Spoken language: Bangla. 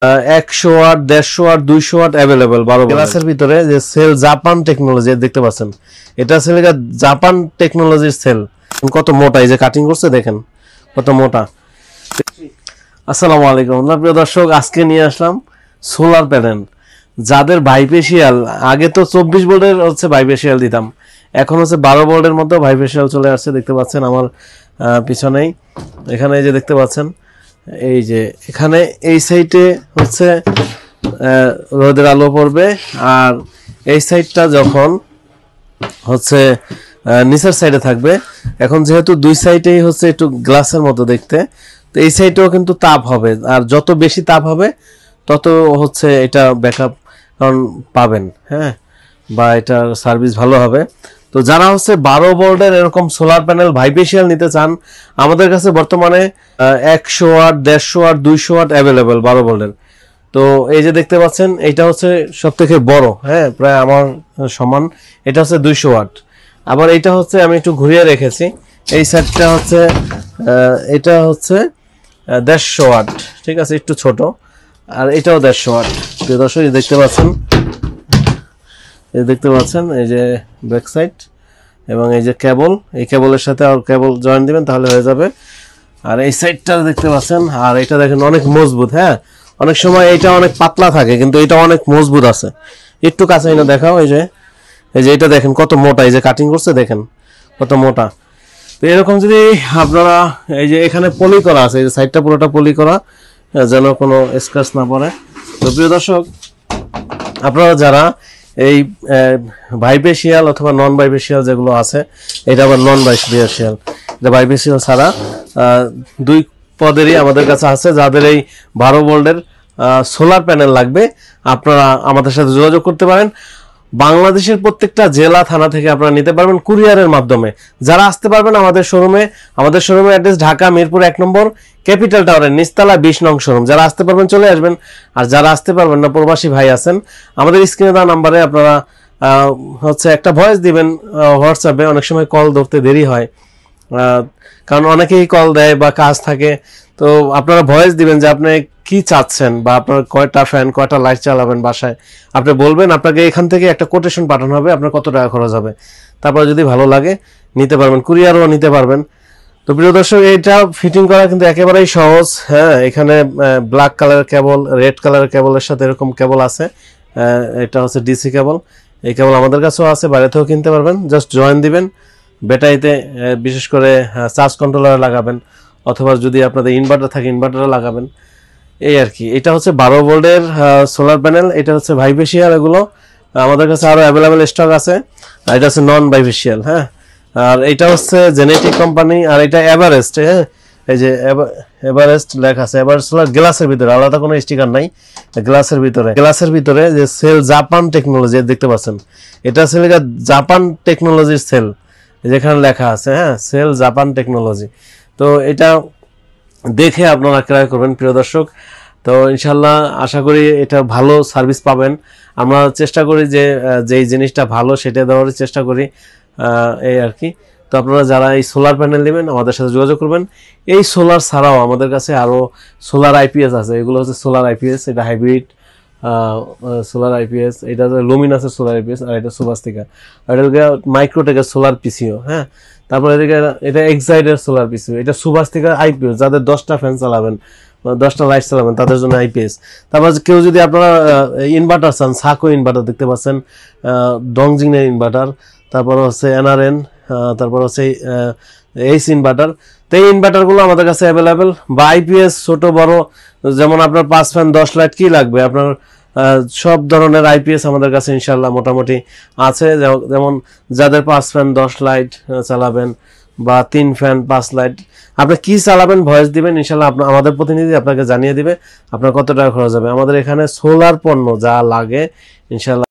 100 ওয়াট 150 ওয়াট 200 ওয়াট অ্যাভেলেবল 12 গ্লাসের ভিতরে যে সেল জাপান টেকনোলজি দেখতে পাচ্ছেন, এটা সেল জাপান টেকনোলজির সেল। কত মোটা, এই যে কাটিং করছে দেখেন কত মোটা। আসসালামু আলাইকুম প্রিয় দর্শক, আজকে নিয়ে আসলাম সোলার প্যানেল। যাদের ভাইপেশিয়াল, আগে তো 24 ভোল্টের হচ্ছে ভাইপেশিয়াল দিতাম, এখন হচ্ছে 12 ভোল্টের মধ্যে ভাইপেশিয়াল চলে আসছে। দেখতে পাচ্ছেন আমার পিছনেই, এখানে এই যে দেখতে পাচ্ছেন, এই যে এখানে এই সাইডে হচ্ছে রোদের আলো পড়বে, আর এই সাইডটা যখন হচ্ছে নিচের সাইডে থাকবে। এখন যেহেতু দুই সাইডেই হচ্ছে একটু গ্লাসের মতো দেখতে, তো এই সাইডেও কিন্তু তাপ হবে, আর যত বেশি তাপ হবে তত হচ্ছে এটা ব্যাকআপ কারণ পাবেন, হ্যাঁ, বা এটার সার্ভিস ভালো হবে। তো যারা হচ্ছে 12 ভোল্টের এরকম সোলার প্যানেল ভাইপেশিয়াল নিতে চান, আমাদের কাছে বর্তমানে 100 ওয়াট 150 ওয়াট 200 ওয়াট অ্যাভেলেবেল 12 ভোল্টের। তো এই যে দেখতে পাচ্ছেন, এটা হচ্ছে সব থেকে বড়, হ্যাঁ, প্রায় আমার সমান। এটা হচ্ছে 200 ওয়াট। আবার এটা হচ্ছে আমি একটু ঘুরিয়ে রেখেছি, এই সাইডটা হচ্ছে এটা হচ্ছে 150 ওয়াট, ঠিক আছে, একটু ছোট। আর এটাও 150 ওয়াট। প্রিয় দর্শক দেখতে পাচ্ছেন, এই দেখতে পাচ্ছেন এই যে ব্যাক সাইড, এবং এই যে কেবল, এই কেবলের সাথে আর কেবল জয়েন দিবেন তাহলে হয়ে যাবে। আর এই সাইডটা দেখতে পাচ্ছেন, আর এটা দেখেন অনেক মজবুত, হ্যাঁ, অনেক সময় এটা অনেক পাতলা থাকে কিন্তু এটা অনেক মজবুত আছে। একটু কাছে না দেখাও, এই যে এটা দেখেন কত মোটা, এই যে কাটিং করছে দেখেন কত মোটা। তো এরকম যদি আপনারা, এই যে এখানে পলি করা আছে, এই যে সাইডটা পুরোটা পলি করা, যেন কোনো স্ক্র্যাচ না পড়ে। তো প্রিয় দর্শক, আপনারা যারা এই ভাইপেশিয়াল অথবা নন ভাইপেশিয়াল যেগুলো আছে, এটা আবার নন ভাইপেশিয়াল, এটা ভাইপেশিয়াল ছাড়া দুই পদেরই আমাদের কাছে আছে। যাদের এই 12 ভোল্টের সোলার প্যানেল লাগবে, আপনারা আমাদের সাথে যোগাযোগ করতে পারেন। বাংলাদেশের প্রত্যেকটা জেলা থানা থেকে আপনারা নিতে পারবেন কুরিয়ারের মাধ্যমে। যারা আসতে পারবেন আমাদের শোরুমে অ্যাড্রেস ঢাকা মিরপুর 1 নম্বর ক্যাপিটাল টাওয়ারের নিচতলা 20 নং শোরুম। যারা আসতে পারবেন চলে আসবেন, আর যারা আসতে পারবেন না, প্রবাসী ভাই আছেন, আমাদের স্ক্রিনে দেওয়া নাম্বারে আপনারা হচ্ছে একটা ভয়েস দিবেন হোয়াটসঅ্যাপে। অনেক সময় কল ধরতে দেরি হয়, কারণ অনেকেই কল দেয় বা কাজ থাকে। তো আপনারা ভয়েস দিবেন যে আপনি কি চাচ্ছেন, বা আপনার কয়টা ফ্যান কয়টা লাইট চালাবেন বাসায়, আপনি বলবেন। আপনাকে এখান থেকে একটা কোটেশন পাঠানো হবে, আপনার কত টাকা খরচ হবে। তারপরে যদি ভালো লাগে নিতে পারবেন, কুরিয়ারও নিতে পারবেন। তো প্রিয় দর্শক, এটা ফিটিং করা কিন্তু একেবারেই সহজ, হ্যাঁ। এখানে ব্ল্যাক কালারের কেবল, রেড কালারের কেবলের সাথে এরকম কেবল আছে। এটা হচ্ছে ডিসি কেবল। এই কেবল আমাদের কাছেও আছে, বাইরে থেকেও কিনতে পারবেন। জাস্ট জয়েন দিবেন ব্যাটারিতে, বিশেষ করে চার্জ কন্ট্রোলারে লাগাবেন, অথবা যদি আপনাদের ইনভার্টার থাকে ইনভার্টারে লাগাবেন, এই আর কি। এটা হচ্ছে 12 ভোল্টের সোলার প্যানেল। এটা হচ্ছে ভাইপেশিয়াল, এগুলো আমাদের কাছে আরো অ্যাভেলেবেল স্টক আছে। আর এটা হচ্ছে নন ভাইপেশিয়াল, হ্যাঁ। আর এটা হচ্ছে জেনেটিক কোম্পানি, আর এটা এভারেস্ট, হ্যাঁ, এই যে এভারেস্ট লেখা আছে। এভারেস্ট সোলার গ্লাসের ভিতরে, আলাদা কোনো স্টিকার নাই, গ্লাসের ভিতরে যে সেল জাপান টেকনোলজি দেখতে পাচ্ছেন, এটা সেল জাপান টেকনোলজির সেল, যেখানে লেখা আছে, হ্যাঁ, সেল জাপান টেকনোলজি। তো এটা দেখে আপনারা ক্রয় করবেন প্রিয় দর্শক। তো ইনশাল্লাহ আশা করি এটা ভালো সার্ভিস পাবেন। আমরা চেষ্টা করি যে যেই জিনিসটা ভালো সেটা দেওয়ার চেষ্টা করি, এই আর কি। তো আপনারা যারা এই সোলার প্যানেল নেবেন আমাদের সাথে যোগাযোগ করবেন। এই সোলার ছাড়াও আমাদের কাছে আরও সোলার আইপিএস আছে। এগুলো হচ্ছে সোলার আইপিএস, এটা হাইব্রিড সোলার আইপিএস, এটা লুমিনাসের সোলার আইপিএস, আর এটা সুভাস্তিকা, আর এটা মাইক্রোটেকের সোলার পিসিও, হ্যাঁ। তারপরে এটা এক্সাইডের সোলার পিসিও, এটা সুভাস্তিকার আইপিএস। যাদের 10টা ফ্যান চালাবেন, 10টা লাইট চালাবেন, তাদের জন্য আইপিএস। তারপর কেউ যদি আপনারা ইনভার্টার চান, সাকো ইনভার্টার দেখতে পাচ্ছেন, ডংজিংয়ের ইনভার্টার, তারপর হচ্ছে এনআরএন, তারপর হচ্ছে এইচ ইনভার্টার। তো এই ইনভার্টারগুলো আমাদের কাছে অ্যাভেলেবেল, বা আইপিএস ছোট বড়, যেমন আপনার 5 ফ্যান 10 লাইট কি লাগবে আপনার, সব ধরনের আইপিএস আমাদের কাছে ইনশাল্লাহ মোটামুটি আছে। যেমন যাদের 5 ফ্যান 10 লাইট চালাবেন, বা 3 ফ্যান 5 লাইট, আপনি কি চালাবেন ভয়েস দিবেন, ইনশাল্লাহ আমাদের প্রতিনিধি আপনাকে জানিয়ে দিবে আপনার কত টাকা খরচ হবে। আমাদের এখানে সোলার পণ্য যা লাগে ইনশাল্লাহ